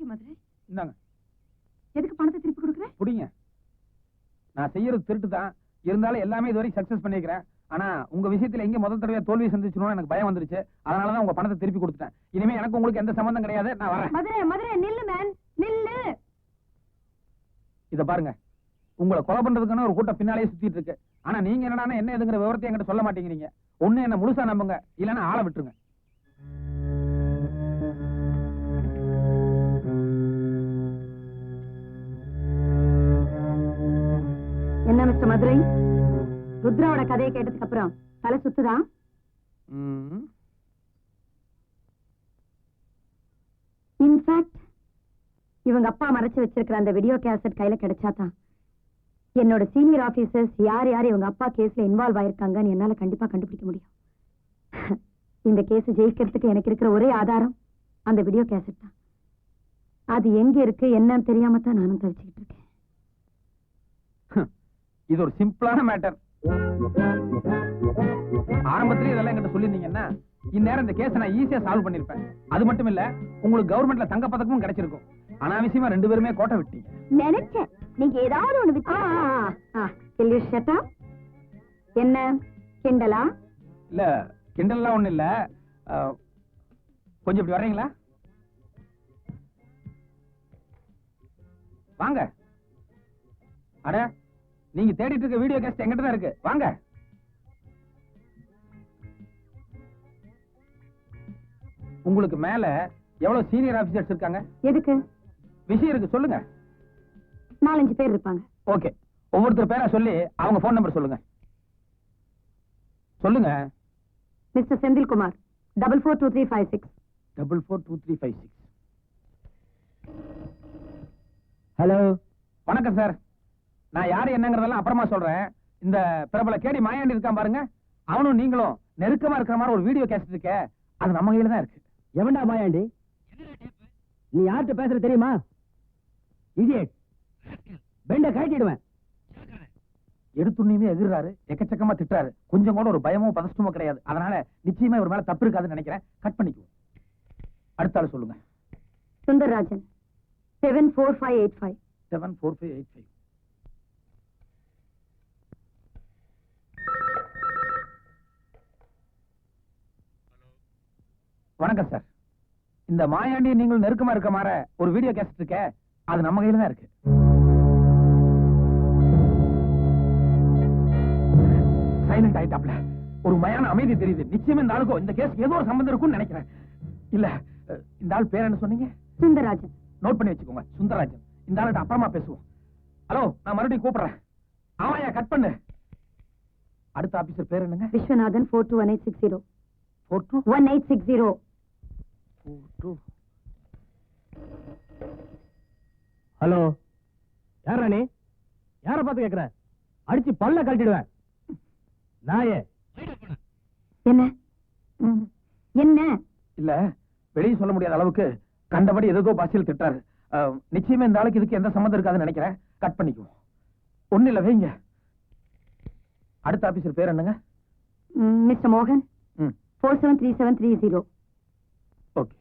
Mister Madurai, இந்தாங்க. எதுக்கு பணத்தை திருப்பி கொடுக்குறேன்? புடிங்க. நான் செய்யறது திருட்டு தான், இருந்தாலும் எல்லாமே இதுவரைக்கும் சக்சஸ் பண்ணிக்கிறேன். ஆனா உங்க விஷயத்துல எங்க முதல் தடவை தோல்வி சந்திச்சுன்னு எனக்கு பயம் வந்துருச்சு. அதனாலதான் உங்க பணத்தை திருப்பி கொடுத்துட்டேன். இனிமே எனக்கு உங்களுக்கு எந்த சம்பந்தம் கிடையாது. நான் வரேன். மதுரை மதுரை நில்லு மேன், நில்லு. இத பாருங்க, உங்களை கொலை பண்றதுக்குன்னு ஒரு கூட்டம் பின்னாலேயே சுத்திட்டு இருக்கு. ஆனா நீங்க என்னடானா என்ன எதுங்கிற விவரத்தை என்கிட்ட சொல்ல மாட்டேங்கிறீங்க. ஒண்ணு என்ன முழுசா நம்புங்க, இல்லன்னா ஆளை விட்டுருங்க. என்ன மிஸ்டர் மதுரை, ருத்ராவோட கதையை கேட்டதுக்கு அப்புறம் தலை சுத்துதா? இன்ஃபேக்ட் இவங்க அப்பா மறைச்சு வச்சிருக்கிற அந்த வீடியோ கேசட் கையில கிடைச்சாதான் என்னோட சீனியர் ஆபீசர்ஸ் யார் யார் இவங்க அப்பா கேஸ்ல இன்வால்வ் ஆயிருக்காங்கன்னு என்னால கண்டிப்பா கண்டுபிடிக்க முடியும். இந்த கேஸ் ஜெயிக்கிறதுக்கு எனக்கு இருக்கிற ஒரே ஆதாரம் அந்த வீடியோ கேசட் தான். அது எங்க இருக்கு என்னன்னு தெரியாம தான் நானும் தவிச்சுக்கிட்டு இருக்கேன். இது ஒரு சிம்பிளான மேட்டர். ஆரம்பத்திலே இதெல்லாம் என்கிட்ட சொல்லிருந்தீங்கன்னா இந்நேரம் இந்த கேஸை நான் ஈஸியா சால்வ் பண்ணிருப்பேன். அது மட்டும் இல்ல, உங்களுக்கு கவர்மெண்ட்ல தங்க பதக்கமும் கிடைச்சிருக்கும். அனாவசியமா 2 பேருமே கோட்டை விட்டீங்க. நினைச்சேன் நீங்க ஏதாவது ஒண்ணு என்ன கிண்டலா? இல்ல கிண்டல்லாம் ஒண்ணு இல்ல. கொஞ்சம் இப்படி வர்றீங்களா? வாங்க. அட, நீங்க தேடிட்டு இருக்க வீடியோ கேஸ்ட் எங்கிட்ட தான் இருக்கு. வாங்க. உங்களுக்கு மேல எவ்வளவு சீனியர் ஆபீசர்ஸ் இருக்காங்க? எதுக்கு? விஷயம் இருக்கு, சொல்லுங்க. 4-5 பேர் இருப்பாங்க. ஓகே, ஒவ்வொருத்தர் பேரா சொல்லி அவங்க போன் நம்பர் சொல்லுங்க. சொல்லுங்க. மிஸ்டர் செந்தில்குமார் 442356. 442356. ஹலோ, வணக்கம் சார். நான் யாரு என்னங்கறதெல்லாம் அப்புறமா சொல்றேன். இந்த பிரபல கேடி மாயாண்டி இருக்கான் பாருங்க, அவனும் நீங்களும் நெருக்கமா இருக்கிற மாதிரி ஒரு வீடியோ கேசட் இருக்க. அது நம்ம கையில தான் இருக்கு. எவன்டா மாயாண்டி? நீ யார்கிட்ட பேசுற தெரியுமா? இடியட், பெண்ட கட்டிடுவேன். எடுத்துண்ணியுமே எதிர்றாரு, எக்கச்சக்கமா திட்டுறாரு. கொஞ்சம் கூட ஒரு பயமோ பதஷ்டமோ கிடையாது. அதனால நிச்சயமா ஒரு மேல தப்பு இருக்காதுன்னு நினைக்கிறேன். கட் பண்ணிக்குவோம். அடுத்த ஆளு சொல்லுங்க. சுந்தரராஜன் 74585. 74585. வணக்கம் சார். இந்த மாயாண்டி நீங்கள் நெருக்கமா இருக்க மாதிரி ஒரு வீடியோ கேசட் இருக்க. அது நம்ம கையில தான் இருக்கு. சைலண்ட் ஆயிட்டாப்ல. ஒரு மயான அமைதி தெரியுது. நிச்சயமா இந்த ஆளுக்கும் இந்த கேஸ் ஏதோ ஒரு சம்பந்தம் இருக்கும்னு நினைக்கிறேன். இல்ல, இந்த ஆள் பேர் என்ன சொன்னீங்க? சுந்தரராஜன். நோட் பண்ணி வச்சுக்கோங்க, சுந்தரராஜன். இந்த ஆள்கிட்ட அப்புறமா பேசுவோம். ஹலோ, நான் மறுபடியும் கூப்பிடுறேன். ஆமாயா, கட் பண்ணு. அடுத்த ஆபீசர் பேர் என்னங்க? விஸ்வநாதன் 421860. 421860. ஹலோ, யாரா நீ? யார பார்த்து கேக்குற? அடிச்சு பல்ல கழட்டிடுவேன். நாயே. என்ன என்ன? இல்ல, வெளியே சொல்ல முடியாத அளவுக்கு கண்டபடி ஏதோ பாசியில் திட்டாரு. நிச்சயமா இந்த ஆளுக்கு இதுக்கு எந்த சம்மந்தம் இருக்காதுன்னு நினைக்கிறேன். கட் பண்ணிக்குவோம். ஒண்ணு இல்ல, வைங்க. அடுத்த ஆபீசர் பேர் என்னங்க? மிஸ்டர் மோகன் 473730. ஓகே.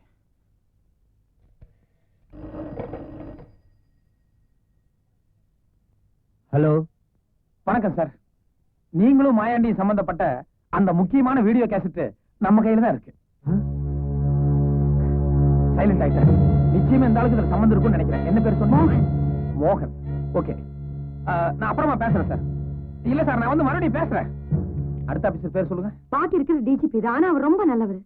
ஹலோ, வணக்கம் சார். நீங்களும் மாயாண்டியும் சம்பந்தப்பட்ட அந்த முக்கியமான வீடியோ கேசட் நம்ம கையில தான் இருக்கு. சைலண்ட் ஆயிட்டாரு. நிச்சயமா இந்த ஆளுக்கு இதுல சம்பந்தம் இருக்கும்னு நினைக்கிறேன். என்ன பேர் சொன்ன? மோகன். ஓகே, நான் அப்புறமா பேசுறேன் சார். இல்ல சார், நான் வந்து மறுபடியும் பேசுறேன். அடுத்த ஆபீசர் பேர் சொல்லுங்க. பாக்கி இருக்கிற டிஜிபி தான். ஆனா அவர் ரொம்ப நல்லவர்.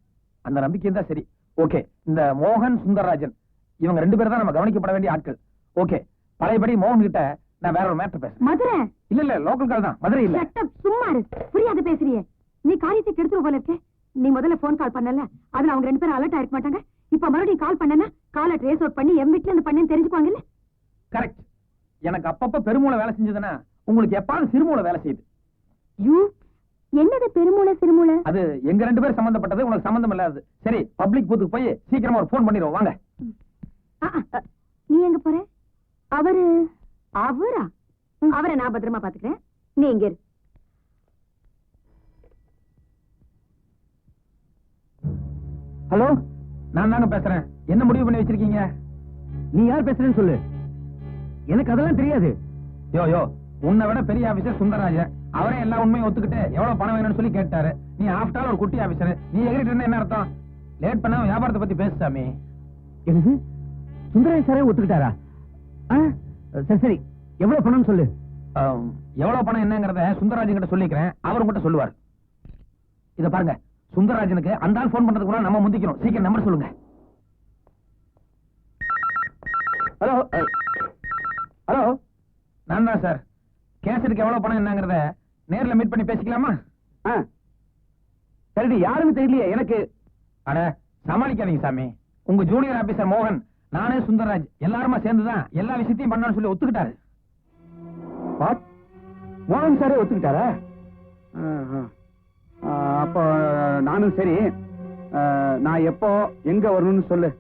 அந்த நம்பிக்கை தான் சரி. ஓகே, இந்த மோகன் சுந்தரராஜன் இவங்க 2 பேர் தான் நம்ம கவனிக்கப்பட வேண்டிய ஆட்கள். ஓகே, பழையபடி மோகன் கிட்ட நான் வேற ஒரு மேட்டர் பேசுறேன். மதுரை? இல்ல, லோக்கல் கால் தான். மதுரை இல்ல. சும்மா இரு, புரியாது பேசுறியே. நீ காரியத்தை கெடுத்துரு போல இருக்கே. நீ முதல்ல போன் கால் பண்ணல, அதுல அவங்க 2 பேரும் அலர்ட் ஆயிருக்க மாட்டாங்க. இப்ப மறுபடியும் கால் பண்ணனா காலை ட்ரேஸ் அவுட் பண்ணி எம் வீட்ல இருந்து பண்ணேன்னு தெரிஞ்சுக்குவாங்கல்ல. கரெக்ட். எனக்கு அப்பப்ப பெருமூளை வேலை செஞ்சதுன்னா உங்களுக்கு எப்பாவது சிறுமூளை வேலை செய்யுது. யூ என்னது பெருமூளை சிறுமூளை? அது எங்க 2 பேரும் சம்பந்தப்பட்டது, உங்களுக்கு சம்பந்தம் இல்லாதது. சரி, பப்ளிக் பூத்துக்கு போய் சீக்கிரமா ஒரு போன் பண்ணிடுவோம். வாங்க. நீ எங்க போற? அவரா? அவரை நான் பத்திரமா பாத்துக்கிறேன். நீ எங்க இரு. ஹலோ, நான் தாங்க பேசுறேன். என்ன முடிவு பண்ணி வச்சிருக்கீங்க? நீ யார் பேசுறேன்னு சொல்லு. எனக்கு அதெல்லாம் தெரியாது. யோ யோ, உன்னை விட பெரிய ஆபீசர் சுந்தரராஜன். அவரே எல்லா உண்மையும் ஒத்துக்கிட்டு எவ்வளவு பணம் வேணும்னு சொல்லி கேட்டாரு. நீ ஆஃப்டர் ஒரு குட்டி ஆபீசர், நீ எகிரிட்டு என்ன அர்த்தம்? லேட் பண்ண வியாபாரத்தை பத்தி பேசு சாமி. எனக்கு சுந்தரராஜ் சாரே ஒத்துக்கிட்டாரா? சரி சரி, எவ்வளவு பணம் சொல்லு. எவ்வளவு பணம் என்னங்கறத சுந்தரராஜன் கிட்ட சொல்லிக்கிறேன், அவர் உங்ககிட்ட சொல்லுவார். இத பாருங்க, சுந்தரராஜனுக்கு அந்த ஆள் போன் பண்றதுக்கு கூட நம்ம முந்திக்கிறோம். சீக்கிரம் நம்பர் சொல்லுங்க. ஹலோ ஹலோ, நான் தான் சார். கேசட்டுக்கு எவ்வளவு பணம் என்னங்கறத நேர்ல மீட் பண்ணி பேசிக்கலாமா? சரி, யாருன்னு தெரியலையே எனக்கு. அட சமாளிக்காதீங்க சாமி. உங்க ஜூனியர் ஆபீசர் மோகன், நானே சுந்தரராஜ் எல்லாருமா சேர்ந்துதான் எல்லா விஷயத்தையும் பண்ணணும்னு சொல்லி ஒத்துக்கிட்டாரு. மோகன் சாரே ஒத்துக்கிட்டாரா? அப்போ நானும் சரி. நான் எப்போ எங்க வரணும்னு சொல்லு.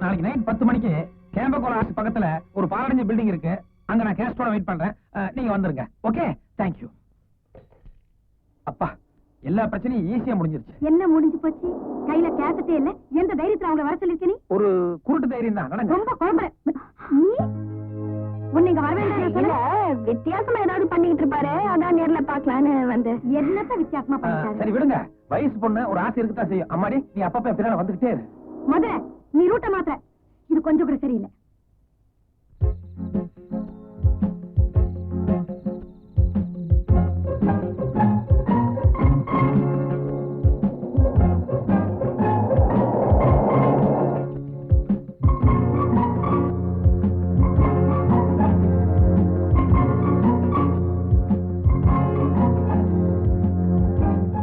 நாளைக்கு நைட் 10 மணிக்கு கேம்பகோல ஆர்ட்ஸ் பக்கத்துல ஒரு பாலடைஞ்ச பில்டிங் இருக்கு. அங்க நான் கேஸ்டோட வெயிட் பண்றேன். நீங்க வந்துருங்க. Okay, thank you. அப்பா, எல்லா பிரச்சனையும் ஈஸியா முடிஞ்சிருச்சு. என்ன முடிஞ்சு போச்சு? கையில கேசட்டே இல்ல. எந்த தைரியத்துல அவங்க வர சொல்லிருக்க நீ? ஒரு குருட்டு தைரியம் தான். நடங்க. ரொம்ப குழம்புற நீ. உன்னை இங்க வர வேண்டாம் சொல்ல. வித்தியாசமா ஏதாவது பண்ணிட்டு இருப்பாரு, அதான் நேர்ல பாக்கலான்னு வந்து. என்னத்த வித்தியாசமா பண்ணிட்டாரு? சரி விடுங்க, வயசு பொண்ணு ஒரு ஆசை இருக்குதான் செய்யும். அம்மாடி, நீ அப்பப்ப பின்னால வந்துகிட்டே இரு. மதுரை, நீ ரூட்ட மாத்திர. இது கொஞ்சம் கூட சரியில்லை.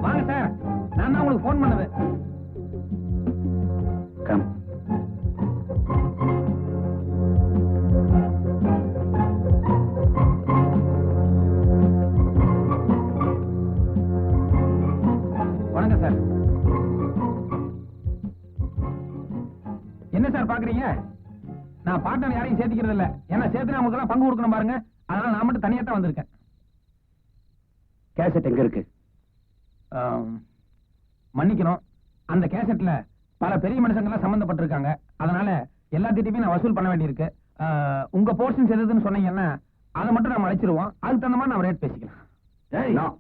வாங்க சார், நான் தான் உங்களுக்கு போன் பண்ணது. வணக்கம் சார். என்ன சார் பாக்குறீங்க? நான் பார்ட்னர் யாரையும் சேர்த்துக்கிறது இல்ல. ஏன்னா சேர்த்து நமக்கு எல்லாம் பங்கு கொடுக்கணும் பாருங்க. அதனால நான் மட்டும் தனியா தான் வந்திருக்கேன். கேசட் எங்க இருக்கு? மன்னிக்கணும், அந்த கேசட்ல பல பெரிய மனுஷங்க எல்லாம் சம்பந்தப்பட்டிருக்காங்க. அதனால எல்லாத்திட்டையுமே நான் வசூல் பண்ண வேண்டியிருக்கு. உங்க போர்ஷன்ஸ் எதுன்னு சொன்னீங்கன்னா அதை மட்டும் நம்ம அழைச்சிருவோம். அதுக்கு தகுந்த மாதிரி நம்ம ரேட் பேசிக்கலாம்.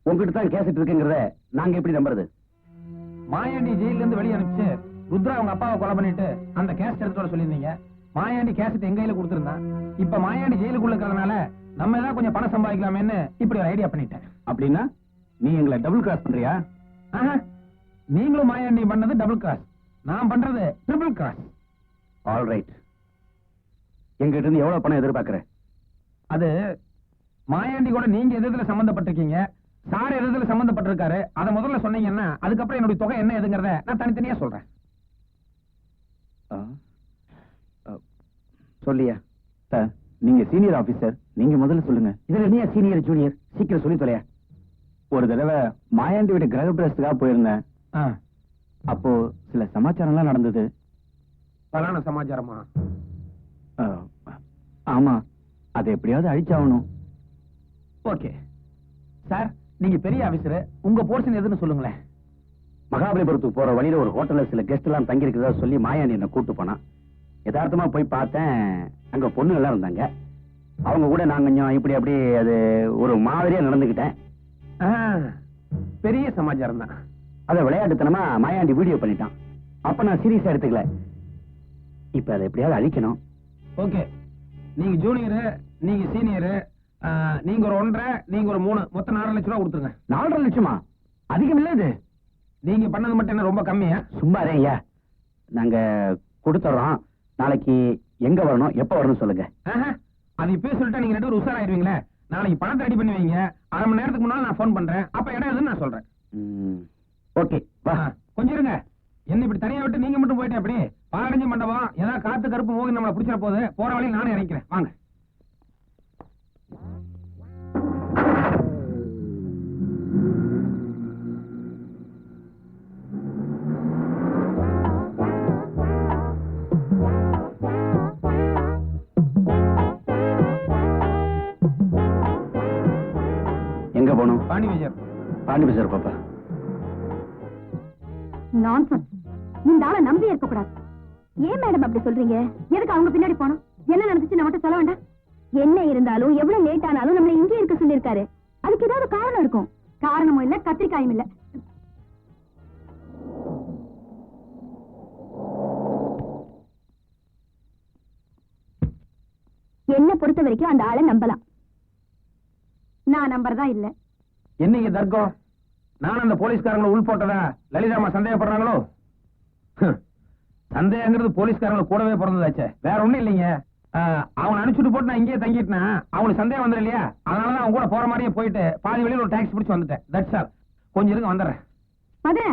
உங்ககிட்ட தான் கேசட் இருக்குங்கிறத நாங்க எப்படி நம்புறது? மாயாண்டி ஜெயில இருந்து வெளியே அனுப்பிச்சு ருத்ரா அவங்க அப்பாவை கொலை பண்ணிட்டு அந்த கேசட் எடுத்து வர சொல்லியிருந்தீங்க. மாயாண்டி கேசட் எங்க கையில கொடுத்திருந்தான். இப்ப மாயாண்டி ஜெயிலுக்குள்ள இருக்கிறதுனால நம்ம ஏதாவது கொஞ்சம் பணம் சம்பாதிக்கலாமேன்னு இப்படி ஒரு ஐடியா பண்ணிட்டேன். அப்படின்னா நீ எங்களை டபுள் கிராஸ் பண்றியா? நீங்களும் மாயாண்டி பண்ணது டபுள் கிராஸ், நான் பண்றது ட்ரிபிள் கிராஸ். All right. எங்கிட்ட இருந்து எவ்வளவு பணம் எதிர்பார்க்கிற? அது மாயாண்டி கூட நீங்க எதுல சம்பந்தப்பட்டிருக்கீங்க, சார் எதுல சம்பந்தப்பட்டிருக்காரு, அதை முதல்ல சொன்னீங்கன்னா அதுக்கப்புறம் என்னுடைய தொகை என்ன எதுங்கிறத நான் தனித்தனியா சொல்றேன். சொல்லியா? சார், நீங்க சீனியர் ஆபீசர், நீங்க முதல்ல சொல்லுங்க. இதுல நீ சீனியர் ஜூனியர், சீக்கிரம் சொல்லி தொலையா. ஒரு தடவை மாயாண்டி வீட்டு கிரக பிரவேசத்துக்காக போயிருந்தேன். அப்போ சில சமாச்சாரம் எல்லாம் நடந்தது. பலான சமாச்சாரமா? ஆமா, அதை எப்படியாவது அழிச்சாகணும். ஓகே சார், நீங்க பெரிய ஆபீசர், உங்க போர்ஷன் எதுன்னு சொல்லுங்களேன். மகாபலிபுரத்துக்கு போற வழியில ஒரு ஹோட்டல்ல சில கெஸ்ட் எல்லாம் தங்கி இருக்கிறதா சொல்லி மாயாண்டி என்ன கூட்டு போனா. யதார்த்தமா போய் பார்த்தேன், அங்க பொண்ணு எல்லாம் இருந்தாங்க. அவங்க கூட நான் கொஞ்சம் இப்படி அப்படி அது ஒரு மாதிரியா நடந்துகிட்டேன். பெரிய சமாச்சாரம் தான். அத விளையாட்டுத்தனமா மாயாண்டி வீடியோ பண்ணிட்டான். அப்ப நான் சீரியஸா எடுத்துக்கல. இப்ப அதை எப்படியாவது அழிக்கணும். ஓகே, நீங்க ஜூனியர், நீங்க சீனியர், நீங்க ஒரு 1.5, நீங்க ஒரு 3, மொத்தம் 4.5 லட்சம் ரூபாய் கொடுத்துருங்க. 4.5 லட்சமா? அதிகம் இல்ல இது? நீங்க பண்ணது மட்டும் என்ன ரொம்ப கம்மியா? சும்மா ஐயா, நாங்க கொடுத்துறோம். நாளைக்கு எங்க வரணும், எப்ப வரணும் சொல்லுங்க. அது இப்பவே சொல்லிட்டா நீங்க 2 பேரும் உஷாராயிருவீங்களே. நாளைக்கு பணத்தை ரெடி பண்ணி வைங்க. 1/2 மணி நேரத்துக்கு முன்னால நான் போன் பண்றேன். அப்ப இடம் எதுன்னு நான் சொல்றேன். ஓகே, கொஞ்சம் இருங்க. என்ன இப்படி தனியா விட்டு நீங்க மட்டும் போயிட்டே அப்படி பாலடைஞ்ச மண்டபம் ஏதாவது காத்து கருப்பு மோகி நம்மளை பிடிச்சிட போகுது. போற வழியில் நானே இறக்கிறேன். வாங்க. எங்க போகணும்? பாண்டி பஜார் பாப்பா. நான்சென்ஸ். இந்த ஆளை நம்பி இருக்க கூடாது. ஏன் மேடம் அப்படி சொல்றீங்க? எதுக்கு அவங்க பின்னாடி போனோம்? என்ன நடந்துச்சு நம்மகிட்ட சொல்ல வேண்டாம்? என்ன இருந்தாலும் எவ்வளவு லேட் ஆனாலும் நம்மள இங்கே இருக்க சொல்லிருக்காரு. அதுக்கு ஏதாவது காரணம் இருக்கும். காரணமும் இல்ல, கத்திரிக்காயும் இல்ல. என்ன பொறுத்த வரைக்கும் அந்த ஆளை நம்பலாம். நான் நம்பறதா இல்ல. என்னைக்கு தர்க்கம்? நான் அந்த போலீஸ்காரங்களை உள் போட்டதா லலிதாமா சந்தேகப்படுறாங்களோ? சந்தேகங்கிறது போலீஸ்காரங்களை கூடவே பிறந்ததாச்சே, வேற ஒண்ணும் இல்லைங்க. அவனை அனுப்பிச்சுட்டு போட்டு நான் இங்கேயே தங்கிட்டேன்னா அவனுக்கு சந்தேகம் வந்துடும் இல்லையா? அதனாலதான் அவங்க கூட போற மாதிரியே போயிட்டு பாதி வழியில் ஒரு டாக்ஸி பிடிச்சு வந்துட்டேன். That's all. கொஞ்சம் இருங்க, வந்துடுறேன். மதுரை,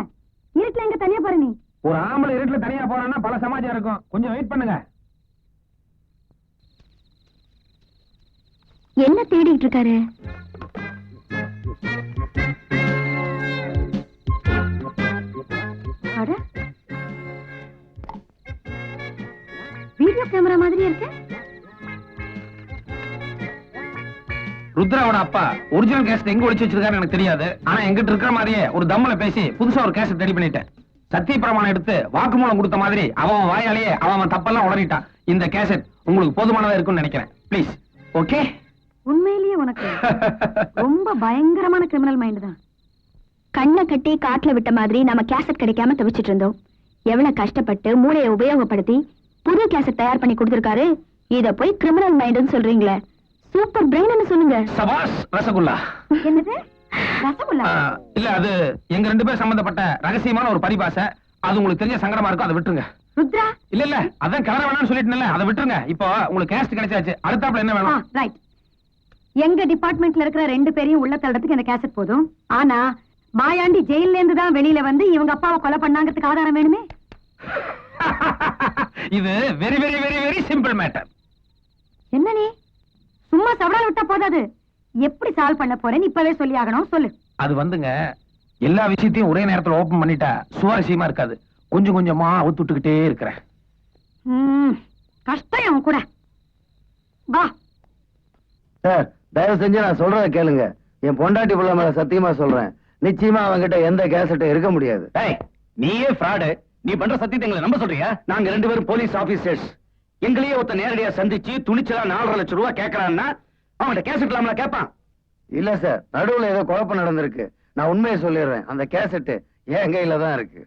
இருட்டுல எங்க தனியா போற நீ? ஒரு ஆம்பளை இருட்டுல தனியா போறான்னா பல சமாஜம் இருக்கும். கொஞ்சம் வெயிட் பண்ணுங்க. என்ன தேடிட்டு இருக்காரு? வீடியோ கேமரா மாதிரி இருக்கு. ருத்ராவோட அப்பா ஒரிஜினல் கேசட் எங்க ஒளிச்சு வச்சிருக்காரு எனக்கு தெரியாது. ஆனா எங்கிட்ட இருக்கிற மாதிரியே ஒரு தம்மல பேசி புதுசா ஒரு கேசட் ரெடி பண்ணிட்டேன். சத்திய பிரமாணம் எடுத்து வாக்குமூலம் கொடுத்த மாதிரி அவன் வாயாலேயே அவன் தப்பெல்லாம் உளறிட்டான். இந்த கேசட் உங்களுக்கு போதுமானதா இருக்கும்னு நினைக்கிறேன். ப்ளீஸ். ஓகே? உண்மையிலேயே உனக்கு ரொம்ப பயங்கரமான கிரிமினல் மைண்ட் தான். கண்ணை கட்டி காட்டுல விட்ட மாதிரி நம்ம கேசட் கிடைக்காம தவிச்சிட்டு இருந்தோம். எவ்வளவு கஷ்டப்பட்டு மூளையை உபயோகப்படுத்தி புது கேசட் தயார் பண்ணி கொடுத்திருக்காரு. இத போய் கிரிமினல் மைண்ட்னு சொல்றீங்களே, சூப்பர் பிரெயின் சொல்லுங்க. சபாஷ் ரசகுல்லா. என்னது ரசகுல்லா? இல்ல, அது எங்க ரெண்டு பேர் சம்பந்தப்பட்ட ரகசியமான ஒரு பரிபாஷை. அது உங்களுக்கு தெரிஞ்ச சங்கடமா இருக்கும், அதை விட்டுருங்க. ருத்ரா, இல்ல அதான் கலர வேணாம்னு சொல்லிட்டேன்ல, அதை விட்டுருங்க. இப்போ உங்களுக்கு கேசட் கிடைச்சாச்சு, அடுத்தாப்புல என்ன வேணும்? ரைட். எங்க டிபார்ட்மெண்ட்ல இருக்கிற ரெண்டு பேரையும் உள்ள தள்ளுறதுக்கு இந்த கேசட் போதும். ஆனா மாயாண்டி ஜெயில இருந்து தான் வெளியில வந்து இவங்க அப்பாவை கொலை பண்ணாங்கிறதுக்கு ஆதாரம் வேணுமே. இது very very very very simple matter. என்ன நீ சும்மா சவடால் விட்டா போதாது, எப்படி சால்வ் பண்ண போறேன்னு இப்பவே சொல்லி ஆகணும். சொல்லு. அது வந்துங்க, எல்லா விஷயத்தையும் ஒரே நேரத்துல ஓபன் பண்ணிட்டா சுவாரஸ்யமா இருக்காது. கொஞ்சம் கொஞ்சமா அவுத்துட்டுக்கிட்டே இருக்கிறேன். கஷ்டம் அவன் கூட. வா சார், தயவு செஞ்சு நான் சொல்றத கேளுங்க. என் பொண்டாட்டி பிள்ளை மேல சத்தியமா சொல்றேன், நிச்சயமா அவங்கிட்ட எந்த கேசட்டும் இருக்க முடியாது. நீயே ஃப்ராடு. நீ பண்ற சத்தியத்தை எங்களை நம்ப சொல்றியா? நாங்க ரெண்டு பேரும் போலீஸ் ஆபீசர்ஸ். எங்களையே ஒருத்த நேரடியா சந்திச்சு துணிச்சலா 4.5 லட்சம் ரூபாய் கேட்கறான்னா அவன்கிட்ட கேசட் இல்லாமல கேட்பான். இல்ல சார், நடுவுல ஏதோ குழப்பம் நடந்திருக்கு. நான் உண்மையை சொல்லிடுறேன், அந்த கேசட் என் கையில தான் இருக்கு.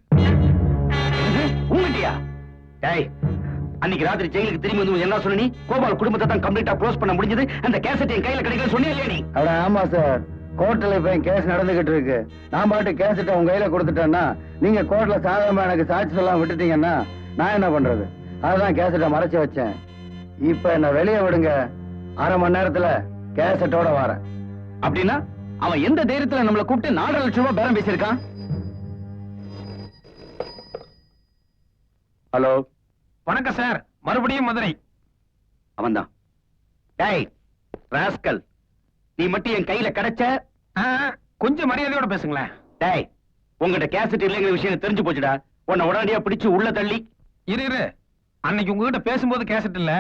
உங்கட்டியா? டேய், அன்னைக்கு ராத்திரி ஜெயிலுக்கு திரும்பி வந்து என்ன சொன்ன? நீ கோபால் குடும்பத்தை தான் கம்ப்ளீட்டா க்ளோஸ் பண்ண முடிஞ்சது, அந்த கேசட் என் கையில கிடைக்கல சொன்னியா இல்லையா நீ? அட ஆமா சார், கோர்ட்ல இப்ப என் கேஸ் நடந்துகிட்டு இருக்கு. நான் பாட்டு கேசட்டை உங்க கையில கொடுத்துட்டேன்னா, நீங்க கோர்ட்ல சாதாரணமா எனக்கு சாட்சி சொல்லலாம் விட்டுட்டீங்கன்னா நான் என்ன பண்றது? அதான் கேசட்டை மறைச்சு வச்சேன். இப்ப என்ன வெளியே விடுங்க, 1/2 மணி நேரத்துல கேசட்டோட வரேன். அப்படின்னா அவன் எந்த தைரியத்துல நம்மளை கூப்பிட்டு 4.5 லட்சம் ரூபாய் பேரம் பேசியிருக்கான்? ஹலோ, வணக்கம் சார், மறுபடியும் மதுரை. அவன்தான். டேய் ராஸ்கல், நீ மட்டும் என் கையில கிடைச்ச. கொஞ்சம் மரியாதையோட பேசுங்களேன். டேய், உங்ககிட்ட கேசட் இல்லைங்கிற விஷயம் தெரிஞ்சு போச்சுடா. உன்னை உடனடியா பிடிச்சு உள்ள தள்ளி. இரு, அன்னைக்கு உங்ககிட்ட பேசும்போது கேசட் இல்ல,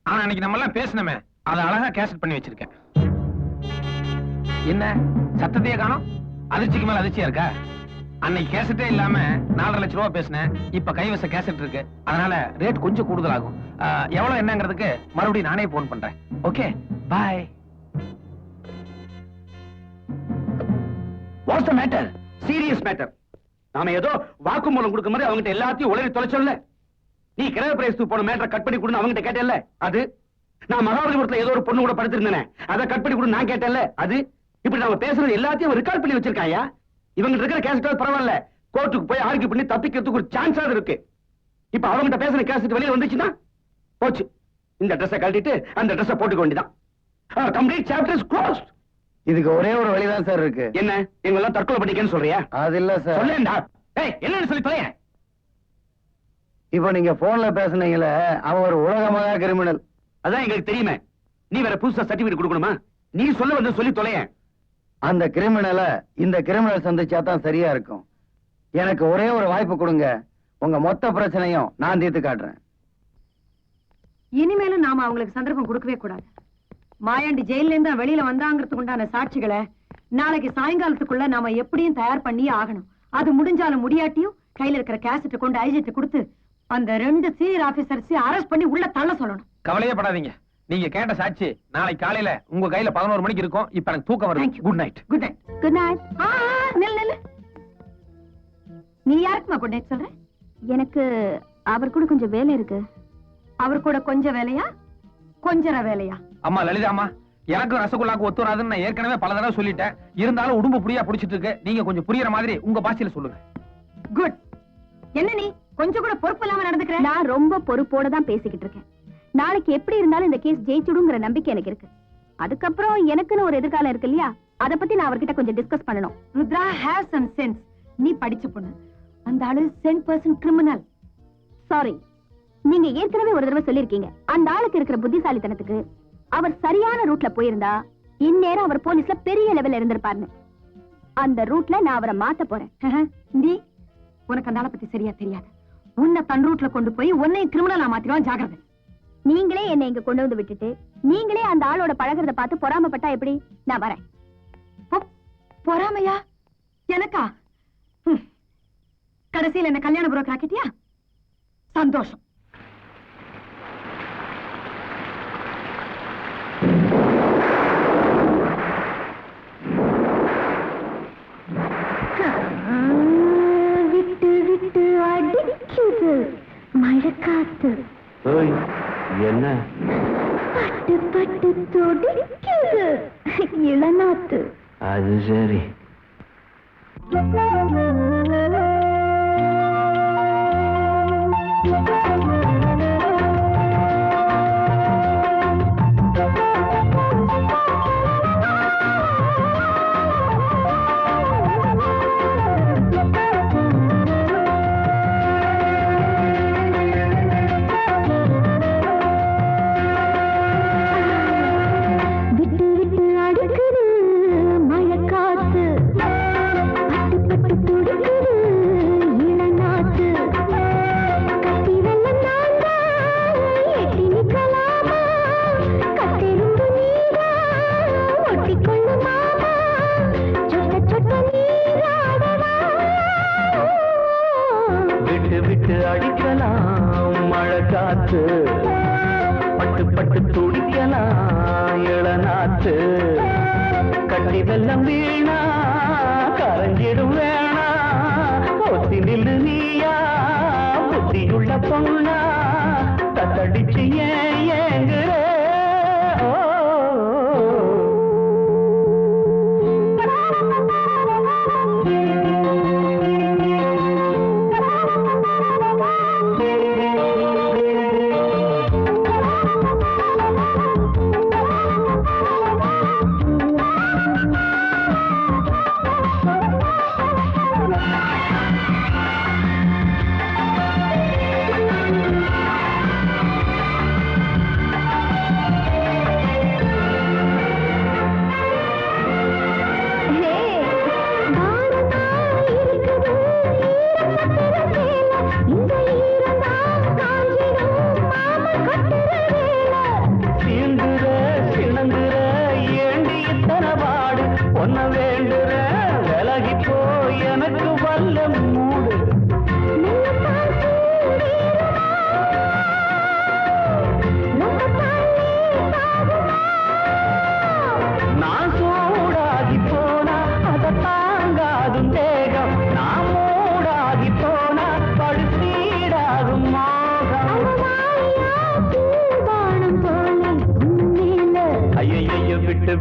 ஆனா அன்னைக்கு நம்ம எல்லாம் பேசணுமே, அதை அழகா கேசட் பண்ணி வச்சிருக்கேன். என்ன சத்தத்தையே காணோம்? அதிர்ச்சிக்கு மேல அதிர்ச்சியா இருக்கா? அன்னைக்கு கேசட்டே இல்லாம 4.5 லட்சம் ரூபாய் பேசினேன். இப்ப கைவச கேசட் இருக்கு, அதனால ரேட் கொஞ்சம் கூடுதல் ஆகும். எவ்வளவு என்னங்கிறதுக்கு மறுபடியும் நானே போன் பண்றேன். Okay, bye. What's the matter? Serious matter. நாம ஏதோ வாக்குமூலம் கொடுக்க மாதிரி அவங்கிட்ட எல்லாத்தையும் உளறி தொலைச்சோம்ல. நீ கிரக பிரேசத்துக்கு போன மேட்டரை கட் பண்ணி கொடுன்னு அவங்கிட்ட கேட்டேல்ல, அது. நான் மகாபலிபுரத்துல ஏதோ ஒரு பொண்ணு கூட படுத்திருந்தேன், அதை கட் பண்ணி கொடுன்னு நான் கேட்டேன்ல, அது. இப்படி நாம பேசுறது எல்லாத்தையும் ரெக்கார்ட் பண்ணி வச்சிருக்காயா? இவங்க இருக்கிற கேசட் பரவாயில்ல, கோர்ட்டுக்கு போய் ஆர்கியூ பண்ணி தப்பிக்கிறதுக்கு ஒரு சான்ஸ் இருக்கு. இப்ப அவங்கிட்ட பேசுற கேசட் வெளியில வந்துச்சுன்னா போச்சு. இந்த ட்ரெஸ்ஸை கழட்டிட்டு அந்த ட்ரெஸ்ஸை போட்டுக்க வேண்டியதான். Complete chapter is closed. இதுக்கு ஒரே ஒரு வழிதான் சார் இருக்கு. என்ன, எங்க எல்லாம் தற்கொலை பண்ணிக்கன்னு சொல்றியா? அது இல்ல சார். சொல்லேன்டா. ஏய், என்னன்னு சொல்லி தொலைய. இப்போ நீங்க போன்ல பேசுனீங்களே, அவன் ஒரு உலகமாக கிரிமினல். அதான் எங்களுக்கு தெரியுமே. நீ வேற புதுசா சர்டிபிகேட் கொடுக்கணுமா? நீ சொல்ல வந்து சொல்லி தொலைய. அந்த கிரிமினலை இந்த கிரிமினல் சந்திச்சா தான் சரியா இருக்கும். எனக்கு ஒரே ஒரு வாய்ப்பு கொடுங்க, உங்க மொத்த பிரச்சனையும் நான் தீர்த்து காட்டுறேன். இனிமேலும் நாம அவங்களுக்கு சந்தர்ப்பம் கொடுக்கவே கூடாது. மாயாண்டி ஜெயில இருந்து வெளியில வந்தாங்கிறதுக்கு உண்டான சாட்சிகளை நாளைக்கு சாயங்காலத்துக்குள்ள நாம எப்படியும் தயார் பண்ணியே ஆகணும். அது முடிஞ்சாலும் முடியாட்டியும் கையில இருக்கிற கேசட்டை கொண்டு ஐஜிட்டு கொடுத்து அந்த 2 சீனியர் ஆபீசர்ஸ் அரெஸ்ட் பண்ணி உள்ள தள்ள சொல்லணும். கவலையே படாதீங்க. நீங்க கேட்ட சாட்சி நாளை காலையில உங்க கையில 11 மணிக்கு இருக்கும். இப்ப எனக்கு தூக்கம் வருது. Good night. Good night. Good night. நில்லு. நீ யாருக்குமா குட் நைட் சொல்ற? எனக்கு அவர் கூட கொஞ்சம் வேலை இருக்கு. அவர் கூட கொஞ்சம் வேலையா கொஞ்சர வேலையா? அம்மா லலிதாம்மா, எனக்கு ரசகுல்லாக்கு ஒத்து வராதுன்னு நான் ஏற்கனவே பல தடவை சொல்லிட்டேன். இருந்தாலும் உடம்பு புரியா பிடிச்சிட்டு இருக்கு. நீங்க கொஞ்சம் புரியுற மாதிரி உங்க பாஷையில சொல்லுங்க. குட். என்ன நீ கொஞ்சம் கூட பொறுப்பு இல்லாம நடந்துக்கிற? நான் ரொம்ப பொறுப்போட தான் பேசிக்கிட்டு இருக்கேன். நாளைக்கு எப்படி இருந்தாலும் இந்த கேஸ் ஜெயிச்சுடுங்கிற நம்பிக்கை எனக்கு இருக்கு. அதுக்கப்புறம் எனக்குன்னு ஒரு எதிர்காலம் இருக்கு இல்லையா? அத பத்தி நான் அவர்கிட்ட கொஞ்சம் டிஸ்கஸ் பண்ணணும். Rudra have some sense. நீ படிச்ச பொண்ணு. அந்த ஆளு 100% கிரிமினல். சாரி, நீங்க ஏற்கனவே ஒரு தடவை சொல்லிருக்கீங்க அந்த ஆளுக்கு இருக்கிற புத்திசாலித்தனத்துக்கு அவர் சரியான ரூட்ல போயிருந்தா இந்நேரம் அவர் போலீஸ்ல பெரிய லெவல்ல இருந்திருப்பாருன்னு. அந்த ரூட்ல நான் அவரை மாத்த போறேன். நீ உனக்கு அந்த ஆளை பத்தி சரியா தெரியாது. உன்னை தன் ரூட்ல கொண்டு போய் உன்னையும் கிரிமினலா மாத்திடுவான். ஜாகிரதை. நீங்களே என்னை இங்க கொண்டு வந்து விட்டுட்டு நீங்களே அந்த ஆளோட பழகிறத பார்த்து பொறாமப்பட்டா எப்படி? நான் வரேன். பொறாமையா எனக்கா? கடைசியில் என்ன கல்யாண புரோக்கர் ஆக்கிட்டியா? சந்தோஷம். விட்டு விட்டு அடிக்குது மழைக்காத்து. என்ன பட்டு பட்டு துடிக்குது இளநாத்து. அது சரி. பட்டு பட்டு துடிக்கலாம் இளநாத்து. கட்டி வெள்ளம் வீணா கரைஞ்சிடும் வேணா. ஒத்தி நில்லு நீயா புத்தியுள்ள பொண்ணா. தத்தடிச்சு ஏங்குற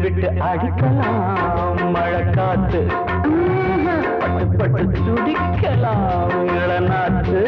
விட்டு அடிக்கலாம் மழைக்காத்து. பட்டு பட்டு துடிக்கலாம் இளநாத்து.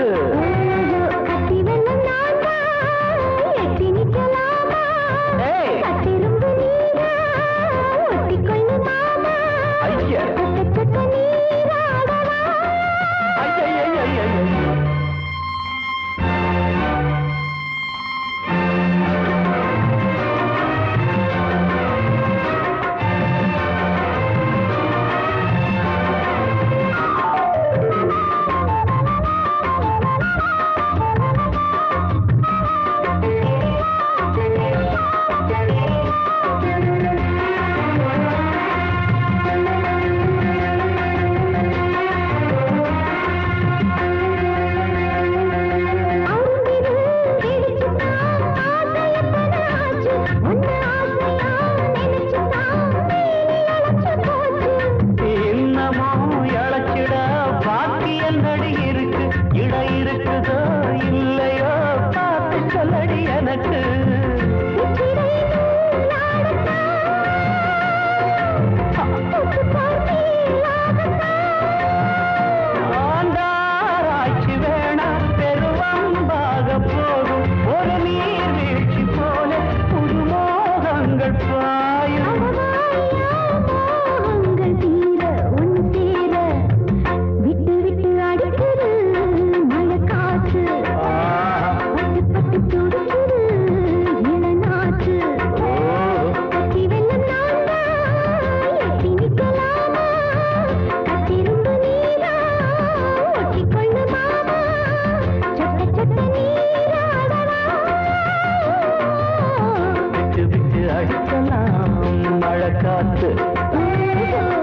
காத்து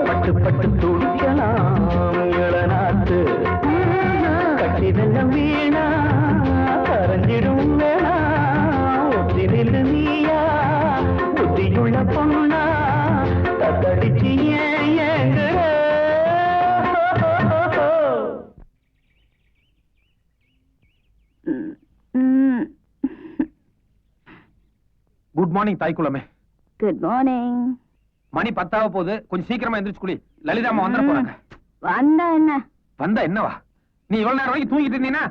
பட்டு பட்டு துடிக்கலாம் இளநாத்து கட்டி வெள்ளம் வீணா கரைஞ்சிடும் வேணா ஒத்தி நில்லு நீயா புத்தியுள்ள பொண்ணா தத்தடிச்சு ஏங்குற குட் மார்னிங் தாய்க்குளமே. Good morning. மணி 10 போகுது, கொஞ்சம் சீக்கிரமா எந்திரிச்சு குளி. லலிதாம்மா வந்துட போறாங்க. வந்தா என்ன? வந்தா என்னவா? நீ இவ்வளவு நேரம் வரைக்கும் தூங்கிட்டு இருந்தீங்கன்னா